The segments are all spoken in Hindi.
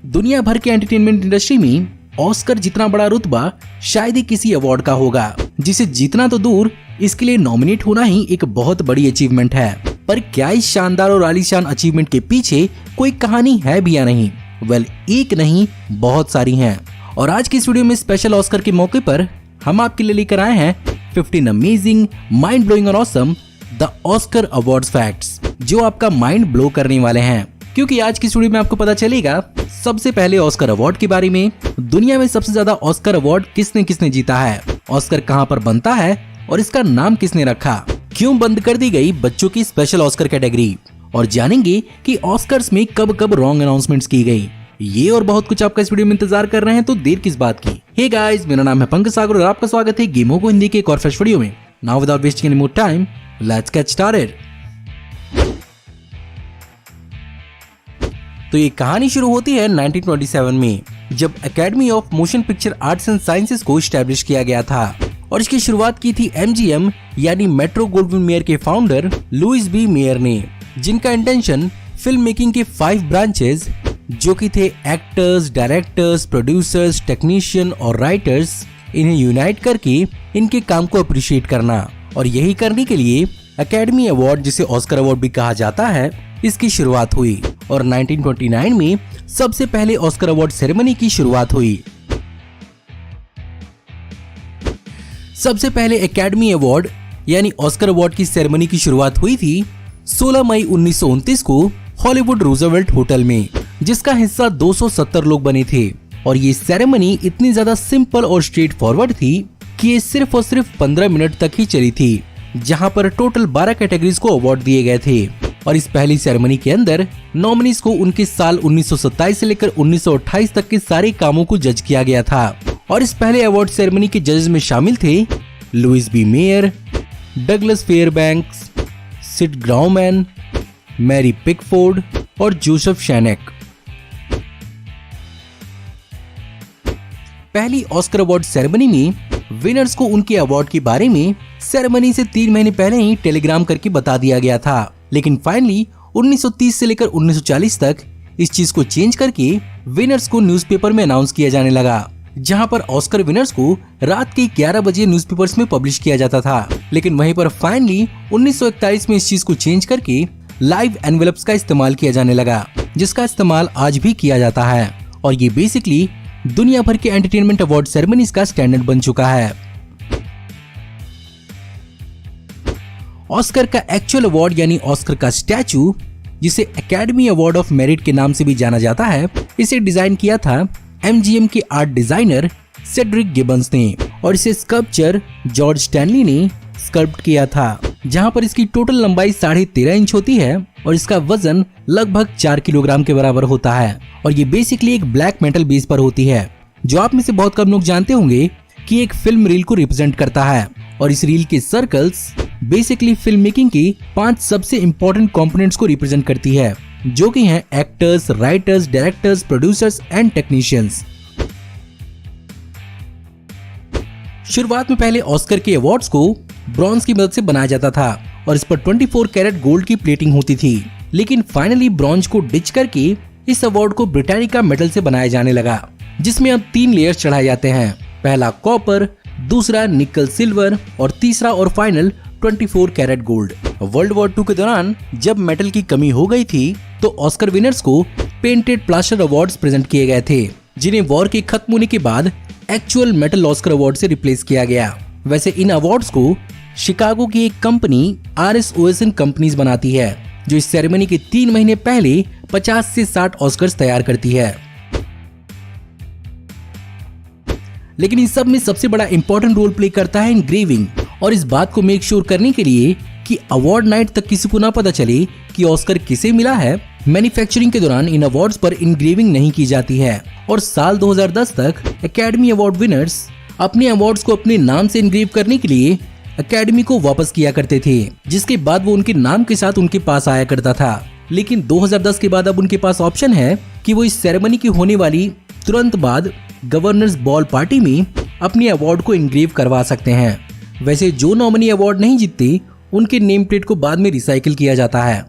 दुनिया भर के एंटरटेनमेंट इंडस्ट्री में ऑस्कर जितना बड़ा रुतबा शायद ही किसी अवार्ड का होगा, जिसे जीतना तो दूर, इसके लिए नॉमिनेट होना ही एक बहुत बड़ी अचीवमेंट है। पर क्या इस शानदार और आलीशान अचीवमेंट के पीछे कोई कहानी है भी या नहीं? वेल, एक नहीं बहुत सारी हैं। और आज की इस वीडियो में स्पेशल ऑस्कर के मौके पर हम आपके लिए लेकर आए हैं 15 अमेजिंग, माइंड ब्लोइंग और awesome the Oscar awards facts, जो आपका माइंड ब्लो करने वाले हैं। क्योंकि आज की वीडियो में आपको पता चलेगा सबसे पहले ऑस्कर अवार्ड के बारे में, दुनिया में सबसे ज्यादा ऑस्कर अवार्ड किसने किसने जीता है, ऑस्कर कहां पर बनता है और इसका नाम किसने रखा, क्यों बंद कर दी गई बच्चों की स्पेशल ऑस्कर कैटेगरी, और जानेंगे कि ऑस्कर्स में कब कब रॉन्ग अनाउंसमेंट्स की गई। ये और बहुत कुछ आपका इस वीडियो में इंतजार कर रहे हैं, तो देर किस बात की। हे गाइस, मेरा नाम है पंकज सागर और आपका स्वागत है गेमों को हिंदी के एक और फ्रेश वीडियो में। Now without wasting any more time, let's get started. तो ये कहानी शुरू होती है 1927 में, जब academy of motion picture arts and sciences को एस्टैब्लिश किया गया था। और इसकी शुरुआत की थी MGM यानी मेट्रो गोल्डविन मेयर के फाउंडर लुइस बी मेयर ने, जिनका इंटेंशन फिल्म मेकिंग के 5 ब्रांचेस जो कि थे एक्टर्स, डायरेक्टर्स, प्रोड्यूसर्स, टेक्नीशियन और राइटर्स, इन्हें यूनाइट करके इनके काम को अप्रिशिएट करना। और यही करने के लिए एकेडमी अवार्ड, जिसे ऑस्कर अवार्ड भी कहा जाता है, इसकी शुरुआत हुई। और 1929 में सबसे पहले ऑस्कर अवार्ड सेरेमनी की शुरुआत हुई। सबसे पहले एकेडमी अवार्ड यानी ऑस्कर अवार्ड की सेरेमनी की शुरुआत हुई थी 16 मई 1929 को हॉलीवुड रूजवेल्ट होटल में, जिसका हिस्सा 270 लोग बने थे। और ये सेरेमनी इतनी ज्यादा सिंपल और स्ट्रेट फॉरवर्ड थी कि ये सिर्फ और सिर्फ 15 मिनट तक ही चली थी, जहां पर टोटल 12 कैटेगरीज को अवार्ड दिए गए थे। और इस पहली सेरेमनी के अंदर नॉमिनीज को उनके साल 1927 से लेकर 1928 तक के सारे कामों को जज किया गया था। और इस पहले अवार्ड सेरेमनी के जजेस में शामिल थे Louis B Mayer, Douglas Fairbanks, Sid Grauman, Mary Pickford और जोसेफ शैनेक। पहली ऑस्कर अवार्ड सेरेमनी में विनर्स को उनके अवार्ड के बारे में सेरेमनी से 3 महीने पहले ही टेलीग्राम करके बता दिया गया था। लेकिन फाइनली 1930 से लेकर 1940 तक इस चीज को चेंज करके विनर्स को न्यूज़पेपर में अनाउंस किया जाने लगा, जहां पर ऑस्कर विनर्स को रात के 11 बजे न्यूज़पेपर्स में पब्लिश किया जाता था। लेकिन वहीं पर फाइनली 1941 में इस चीज को चेंज करके लाइव एनवेलप्स का इस्तेमाल किया जाने लगा, जिसका इस्तेमाल आज भी किया जाता है। और ये बेसिकली दुनिया भर के एंटरटेनमेंट अवार्ड सेरेमनीज का स्टैंडर्ड बन चुका है। ऑस्कर का एक्चुअल अवार्ड यानी ऑस्कर का स्टैचू, जिसे एकेडमी अवार्ड ऑफ मेरिट के नाम से भी जाना जाता है, इसे डिजाइन किया था MGM के आर्ट डिजाइनर सेड्रिक गिबन्स ने। और इसे स्कल्पचर जॉर्ज स्टैनली ने स्कल्प्ट किया था, जहां पर इसकी टोटल लंबाई 13.5 इंच होती है और इसका वजन लगभग 4 किलोग्राम के बराबर होता है। और ये बेसिकली एक ब्लैक मेटल बेस पर होती है, जो आप में से बहुत कम लोग जानते होंगे कि एक फिल्म रील को रिप्रेजेंट करता है। और इस रील के सर्कल्स बेसिकली फिल्म मेकिंग की 5 सबसे इंपॉर्टेंट कंपोनेंट्स को रिप्रेजेंट करती है, जो कि हैं actors, writers, directors, producers and technicians. शुरुआत में पहले ऑस्कर के अवार्ड्स को ब्रॉन्ज की मदद से बनाया जाता था और इस पर 24 कैरेट गोल्ड की प्लेटिंग होती थी। लेकिन फाइनली ब्रॉन्ज को डिच करके इस अवार्ड को ब्रिटानिका मेटल से बनाया जाने लगा, जिसमें अब 3 लेयर्स चढ़ाए जाते हैं। पहला कॉपर, दूसरा निकल सिल्वर और तीसरा और final 24 carat gold. World war 2 के दौरान जब मेटल की कमी हो गई थी, तो ऑस्कर विनर्स को पेंटेड प्लास्टर अवार्ड्स प्रेजेंट किए गए थे, जिन्हें वॉर के खत्म होने के बाद एक्चुअल मेटल ऑस्कर अवार्ड से रिप्लेस किया गया। वैसे इन अवार्ड्स को शिकागो की एक कंपनी RSOSN कंपनीज बनाती है, जो इस सेरेमनी के 3 महीने पहले 50 से 60 ऑस्कर्स तैयार करती है। लेकिन इस सब में सबसे बड़ा इंपॉर्टेंट रोल प्ले करता है इंग्रेविंग। और इस बात को मेक श्योर करने के लिए कि अवार्ड नाइट तक किसी को ना पता चले कि ऑस्कर किसे मिला है, मैन्युफैक्चरिंग के दौरान इन अवार्ड्स पर इंग्रेविंग नहीं की जाती है। और साल 2010 तक एकेडमी अवार्ड विनर्स अपने अवार्ड्स को अपने नाम से इंग्रेव करने के लिए एकेडमी को वापस किया करते थे, जिसके बाद वो उनके नाम के साथ उनके पास आया करता था। लेकिन 2010 के बाद अब उनके पास ऑप्शन है कि वो इस सेरेमनी की होने वाली तुरंत बाद गवर्नर्स बॉल पार्टी में अपने अवार्ड को इंग्रेव करवा सकते हैं। वैसे जो नॉमिनी अवार्ड नहीं जीतते, उनके नेम प्लेट को बाद में रिसाइकिल किया जाता है।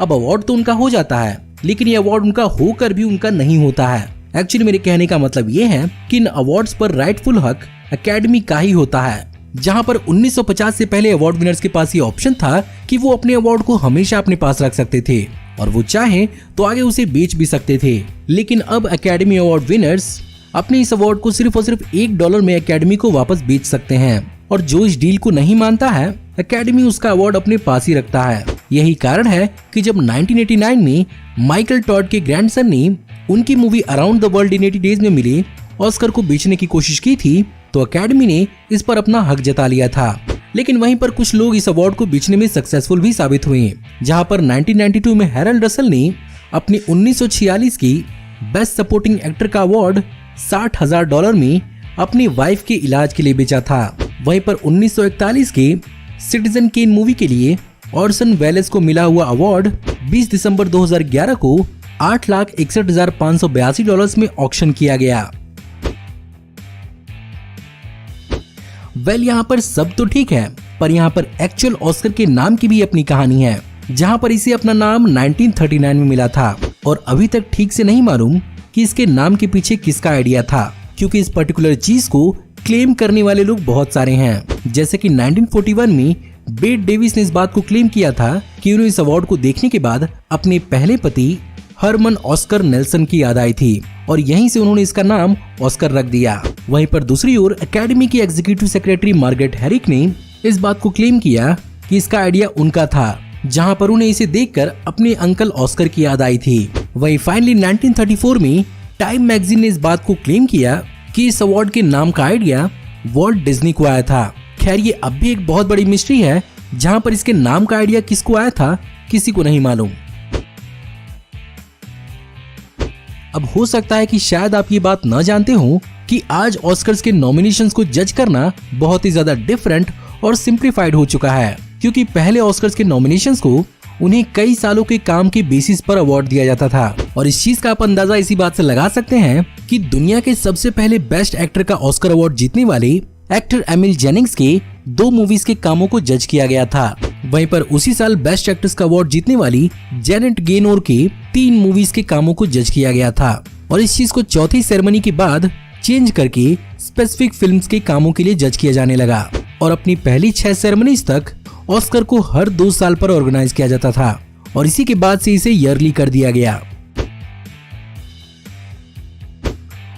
अब अवार्ड तो उनका हो जाता है, लेकिन ये अवार्ड उनका होकर भी उनका नहीं होता है। एक्चुअली मेरे कहने का मतलब ये है कि इन अवार्ड्स पर राइटफुल हक एकेडमी का ही होता है। जहां पर 1950 से पहले अवार्ड विनर्स के पास ये ऑप्शन था कि वो अपने अवार्ड को हमेशा अपने पास रख सकते थे और वो चाहे तो आगे उसे बेच भी सकते थे। लेकिन अब एकेडमी अवार्ड विनर्स अपने इस अवार्ड को सिर्फ और सिर्फ $1 में एकेडमी को वापस बेच सकते हैं, और जो इस डील को नहीं मानता है, एकेडमी उसका अवार्ड अपने पास ही रखता है। यही कारण है कि जब 1989 में माइकल टॉड के ग्रैंडसन ने उनकी movie around the world in 80 days में मिले ऑस्कर को बेचने की कोशिश की थी, तो एकेडमी ने इस पर अपना हक जता लिया था। लेकिन वहीं पर कुछ लोग इस अवार्ड को बेचने में सक्सेसफुल भी साबित हुए, जहां पर 1992 में हैरोल्ड रसल ने अपनी 1946 की बेस्ट सपोर्टिंग एक्टर का अवार्ड $60,000 में अपनी वाइफ के इलाज के लिए बेचा था। वहीं पर 1941 के सिटीजन केन मूवी के लिए ऑर्सन वेलेस को मिला हुआ अवार्ड 20 दिसंबर 2011 को $8,61,582 में ऑक्शन किया गया। यहाँ पर सब तो ठीक है, पर यहाँ पर एक्चुअल ऑस्कर के नाम की भी अपनी कहानी है, जहाँ पर इसे अपना नाम 1939 में मिला था और अभी तक ठीक से नहीं मालूम कि इसके नाम के पीछे किसका आइडिया था, क्योंकि इस पर्टिकुलर चीज को क्लेम करने वाले लोग बहुत सारे हैं। जैसे कि 1941 में बेट डेविस ने इस बात को क्लेम किया था कि उन्हें इस अवार्ड को देखने के बाद अपने पहले पति हरमन ऑस्कर नेल्सन की याद आई थी और यहीं से उन्होंने इसका नाम ऑस्कर रख दिया। वहीं पर दूसरी ओर एकेडमी की एग्जीक्यूटिव सेक्रेटरी मार्गरेट हैरिक ने इस बात को क्लेम किया कि इसका आइडिया उनका था, जहां पर उन्हें इसे देखकर अपने अंकल ऑस्कर की याद आई थी। वहीं फाइनली 1934 में टाइम मैगजीन ने इस बात को क्लेम किया कि इस अवार्ड के नाम का आइडिया वॉल्ट डिज्नी को आया था। खैर ये अब भी एक बहुत बड़ी मिस्ट्री है, जहां पर इसके नाम का आइडिया किसको आया था किसी को नहीं मालूम। अब हो सकता है कि शायद आप ये बात न जानते हो कि आज ऑस्कर्स के नॉमिनेशंस को जज करना बहुत ही ज्यादा डिफरेंट और सिंप्लीफाइड हो चुका है, क्योंकि पहले ऑस्कर्स के नॉमिनेशंस को उन्हें कई सालों के काम के बेसिस पर अवार्ड दिया जाता था। और इस चीज का आप अंदाजा इसी बात से लगा सकते हैं कि दुनिया के सबसे पहले बेस्ट एक्टर का ऑस्कर अवार्ड जीतने वाले एक्टर एमिल जेनिंग्स के 2 मूवीज के कामों को जज किया गया था। वहीं पर उसी साल बेस्ट एक्ट्रेस का अवार्ड जीतने वाली जेनेट गेनोर के 3 मूवीज के कामों को जज किया गया था। और इस चीज को चौथी सेरेमनी के बाद चेंज करके स्पेसिफिक फिल्म्स के कामों के लिए जज किया जाने लगा। और अपनी पहली 6 सेरेमनीज तक ऑस्कर को हर 2 साल पर ऑर्गेनाइज किया जाता था और इसी के बाद से इसे ईयरली कर दिया गया।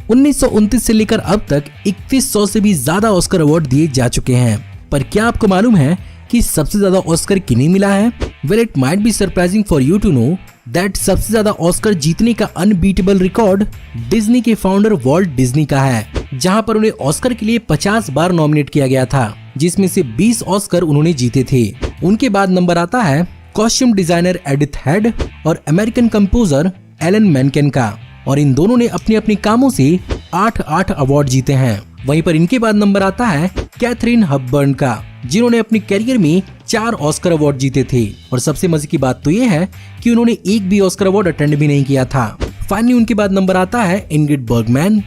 1929 से लेकर अब तक 3100 से भी ज्यादा ऑस्कर अवार्ड दिए जा चुके हैं, पर क्या आपको मालूम है कि सबसे ज्यादा ऑस्कर किन्हें मिला है? Well it might be surprising for you to know that सबसे ज्यादा ऑस्कर जीतने का अनबीटेबल रिकॉर्ड डिज्नी के फाउंडर वॉल्ट डिज्नी का है, जहां पर उन्हें ऑस्कर के लिए 50 बार नॉमिनेट किया गया था, जिसमें से 20 ऑस्कर उन्होंने जीते थे। उनके बाद नंबर आता है कॉस्ट्यूम डिजाइनर एडिथ हेड और अमेरिकन कंपोजर एलन मेनकेन का, और इन दोनों ने अपने अपने कामों से 8 अवार्ड जीते हैं। वहीं पर इनके बाद नंबर आता है कैथरीन हपबर्न का, जिन्होंने अपने करियर में 4 ऑस्कर अवार्ड जीते थे। और सबसे मजे की बात तो ये है कि उन्होंने एक भी ऑस्कर अवार्ड अटेंड भी नहीं किया था। फाइनली उनके बाद नंबर आता है Ingrid Bergman,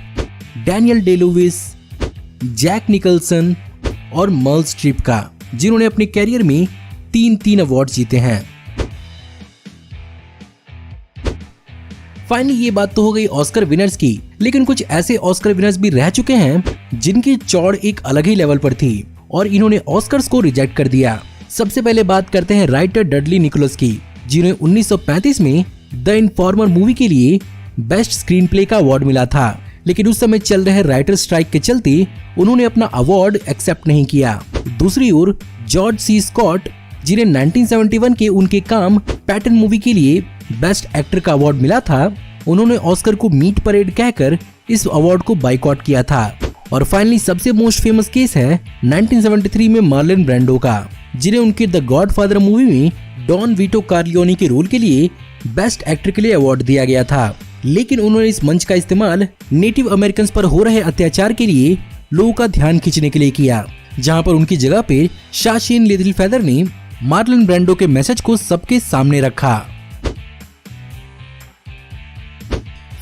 Daniel Day Lewis, Jack Nicholson और मर्ल स्ट्रीप का, जिन्होंने अपने करियर में 3 अवार्ड जीते हैं। फाइनली ये बात तो हो गई ऑस्कर विनर्स की, लेकिन कुछ ऐसे ऑस्कर विनर्स भी रह चुके हैं जिनकी चौड़ एक अलग ही लेवल पर थी और इन्होंने ऑस्कर्स को रिजेक्ट कर दिया। सबसे पहले बात करते हैं राइटर डडली निकोलस की, जिन्हें 1935 में द इन्फॉर्मर मूवी के लिए बेस्ट स्क्रीन प्ले का अवार्ड मिला था, लेकिन उस समय चल रहे राइटर स्ट्राइक के चलते उन्होंने अपना अवार्ड एक्सेप्ट नहीं किया। दूसरी ओर जॉर्ज सी स्कॉट, जिन्हें 1971 के उनके काम पैटर्न मूवी के लिए बेस्ट एक्टर का अवार्ड मिला था, उन्होंने ऑस्कर को मीट परेड कहकर इस अवार्ड को बाइकॉट किया था। और फाइनली सबसे मोस्ट फेमस केस है 1973 में मार्लन ब्रांडो का, जिन्हें उनके द गॉडफादर मूवी में डॉन वीटो कार्लियोनी के रोल के लिए बेस्ट एक्टर के लिए अवार्ड दिया गया था, लेकिन उन्होंने इस मंच का इस्तेमाल नेटिव अमेरिकन पर हो रहे अत्याचार के लिए लोगों का ध्यान खींचने के लिए किया, जहां पर उनकी जगह पे शाशीन लिटिल फेदर ने मार्लन ब्रांडो के मैसेज को सबके सामने रखा।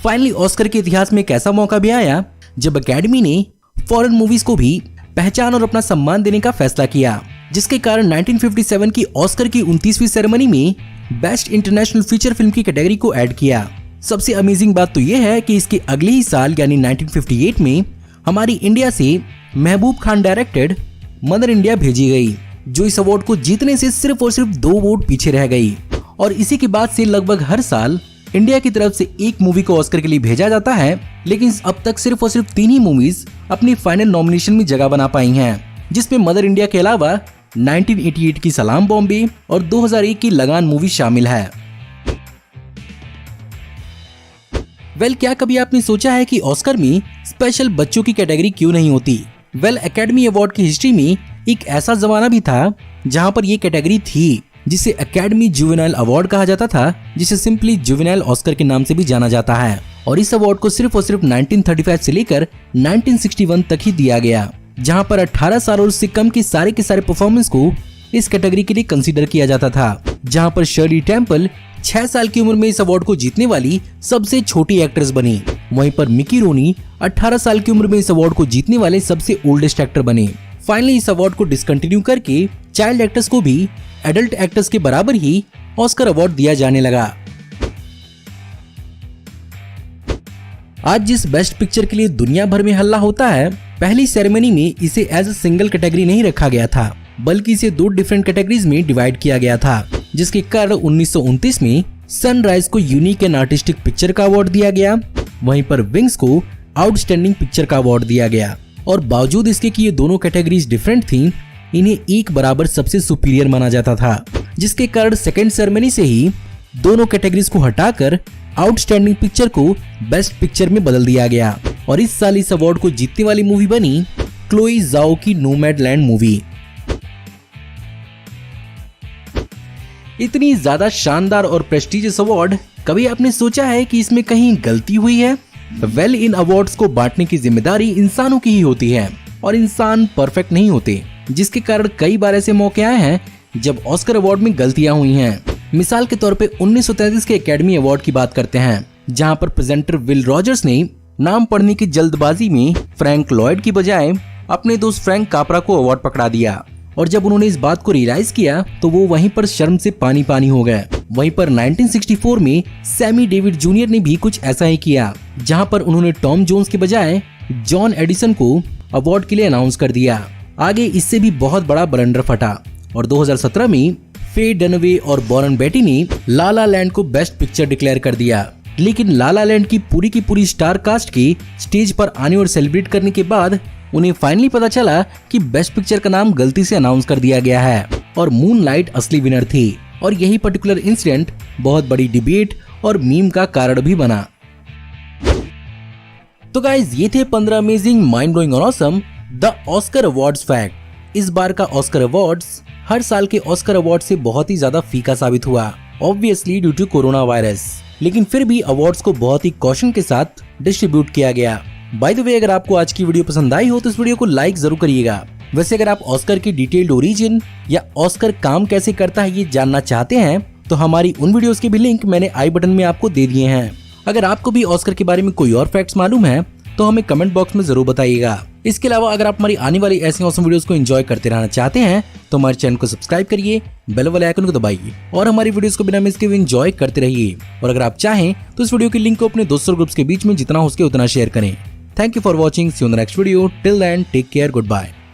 फाइनली ऑस्कर के इतिहास में एक ऐसा मौका भी आया जब एकेडमी ने फॉरेन मूवीज को भी पहचान और अपना सम्मान देने का फैसला किया, जिसके कारण 1957 की ऑस्कर की 29वीं सेरेमनी में बेस्ट इंटरनेशनल फीचर फिल्म की कैटेगरी को ऐड किया। सबसे अमेजिंग बात तो यह है कि इसके अगले ही साल यानी 1958 में हमारी इंडिया से Mehboob Khan directed mother India भेजी गई, जो इस अवार्ड को जीतने से सिर्फ और सिर्फ 2 वोट पीछे रह गई। और इसी के बाद से लगभग हर साल इंडिया की तरफ से एक मूवी को ऑस्कर के लिए भेजा जाता है, लेकिन अब तक सिर्फ और सिर्फ 3 ही मूवीज अपनी फाइनल नॉमिनेशन में जगह बना पाई हैं, जिसमें मदर इंडिया के अलावा 1988 की सलाम बॉम्बे और 2001 की लगान मूवी शामिल है। क्या कभी आपने सोचा है कि ऑस्कर में स्पेशल बच्चों की कैटेगरी क्यों नहीं होती? एकेडमी अवार्ड की हिस्ट्री में एक ऐसा जमाना भी था जहां पर ये कैटेगरी थी, जिसे एकेडमी जुवेनाइल अवार्ड कहा जाता था, जिसे सिंपली जुवेनाइल ऑस्कर के नाम से भी जाना जाता है। और इस अवार्ड को सिर्फ और सिर्फ 1935 से लेकर 1961 तक ही दिया गया, जहां पर 18 साल और उससे कम के सारे परफॉर्मेंस को इस कैटेगरी के लिए कंसीडर किया जाता था। जहां पर शर्ली टेम्पल 6 साल की उम्र में इस अवार्ड को जीतने वाली सबसे छोटी एक्ट्रेस बनी। वहीं पर मिकी रोनी 18 साल की उम्र में इस अवार्ड को जीतने वाले सबसे ओल्डेस्ट एक्टर बने। फाइनली इस अवार्ड को डिसकंटिन्यू करके चाइल्ड एक्टर्स को भी एडल्ट एक्टर्स के बराबर ही ऑस्कर अवार्ड दिया जाने लगा। आज जिस बेस्ट पिक्चर के लिए दुनिया भर में हल्ला होता है, पहली सेरेमनी में इसे एज अ सिंगल कैटेगरी नहीं रखा गया था, बल्कि इसे 2 डिफरेंट कैटेगरीज में डिवाइड किया गया था, जिसके कारण 1929 में सनराइज को यूनिक एंड आर्टिस्टिक पिक्चर का अवार्ड दिया गया, वहीं पर विंग्स को आउटस्टैंडिंग पिक्चर का अवार्ड दिया गया। और बावजूद इसके कि ये दोनों कैटेगरीज डिफरेंट थी, इन्हें एक बराबर सबसे सुपीरियर माना जाता था, जिसके कारण सेकेंड सेरेमनी से ही दोनों कैटेगरीज को हटाकर आउटस्टैंडिंग पिक्चर को बेस्ट पिक्चर में बदल दिया गया। और इस साल इस अवार्ड को जीतने वाली मूवी बनी क्लोई जाओ की नोमैडलैंड मूवी। इतनी ज्यादा शानदार और प्रेस्टीजियस अवार्ड, कभी आपने सोचा है कि इसमें कहीं गलती हुई है? इन अवार्ड्स को बांटने की जिम्मेदारी इंसानों की ही होती है, और इंसान परफेक्ट नहीं होते, जिसके कारण कई बार ऐसे मौके आए हैं जब ऑस्कर अवार्ड में गलतियां हुई हैं। मिसाल के तौर पे 1933 के एकेडमी अवार्ड की बात करते हैं, जहां पर प्रेजेंटर विल रॉजर्स ने नाम पढ़ने की जल्दबाजी में फ्रैंक लॉयड की बजाय अपने दोस्त फ्रैंक कापरा को अवार्ड पकड़ा दिया। और जब उन्होंने इस बात को रियलाइज किया तो वो वहीं पर शर्म से पानी पानी हो गए। वहीं पर 1964 में सैमी डेविड जूनियर ने भी कुछ ऐसा ही किया, जहां पर उन्होंने टॉम जोन्स के बजाय जॉन एडिसन को अवार्ड के लिए अनाउंस कर दिया। आगे इससे भी बहुत बड़ा ब्लंडर फटा और 2017 में फे डनवे और बॉरन बेटी ने ला ला लैंड को बेस्ट पिक्चर डिक्लेयर कर दिया। लेकिन ला ला लैंड की पूरी स्टार कास्ट की स्टेज पर आने और सेलिब्रेट करने के बाद उन्हें फाइनली पता चला कि बेस्ट पिक्चर का नाम गलती से अनाउंस कर दिया गया है और मूनलाइट असली विनर थी। और यही पर्टिकुलर इंसिडेंट बहुत बड़ी डिबेट और मीम का कारण भी बना। तो गाइस, ये थे 15 अमेजिंग, माइंड ब्लोइंग और awesome the Oscar awards fact. इस बार का ऑस्कर अवार्ड्स हर साल के ऑस्कर अवार्ड से बहुत ही ज्यादा फीका साबित हुआ, obviously due to corona virus. लेकिन फिर भी अवार्ड्स को बहुत ही कॉशन के साथ डिस्ट्रीब्यूट किया गया। बाय द वे, अगर आपको आज की वीडियो पसंद आई हो तो इस वीडियो को लाइक जरूर करिएगा। वैसे अगर आप ऑस्कर की डिटेल्ड ओरिजिन या ऑस्कर काम कैसे करता है ये जानना चाहते हैं तो हमारी उन वीडियोस के भी लिंक मैंने आई बटन में आपको दे दिए हैं। अगर आपको भी ऑस्कर के बारे में कोई और फैक्ट्स मालूम है तो हमें कमेंट बॉक्स में जरूर बताइएगा। इसके अलावा अगर आप हमारी आने वाली ऐसी ऑसम वीडियोस को एंजॉय करते रहना चाहते हैं तो हमारे चैनल को सब्सक्राइब करिए, बेल वाले आइकन को दबाइए और हमारी वीडियोस को बिना मिस किए एंजॉय करते रहिए। और अगर आप चाहें तो इस वीडियो की लिंक को अपने दोस्तों ग्रुप्स के बीच में जितना हो सके उतना शेयर करें। Thank you for watching. See you in the next video. Till then, take care. Goodbye.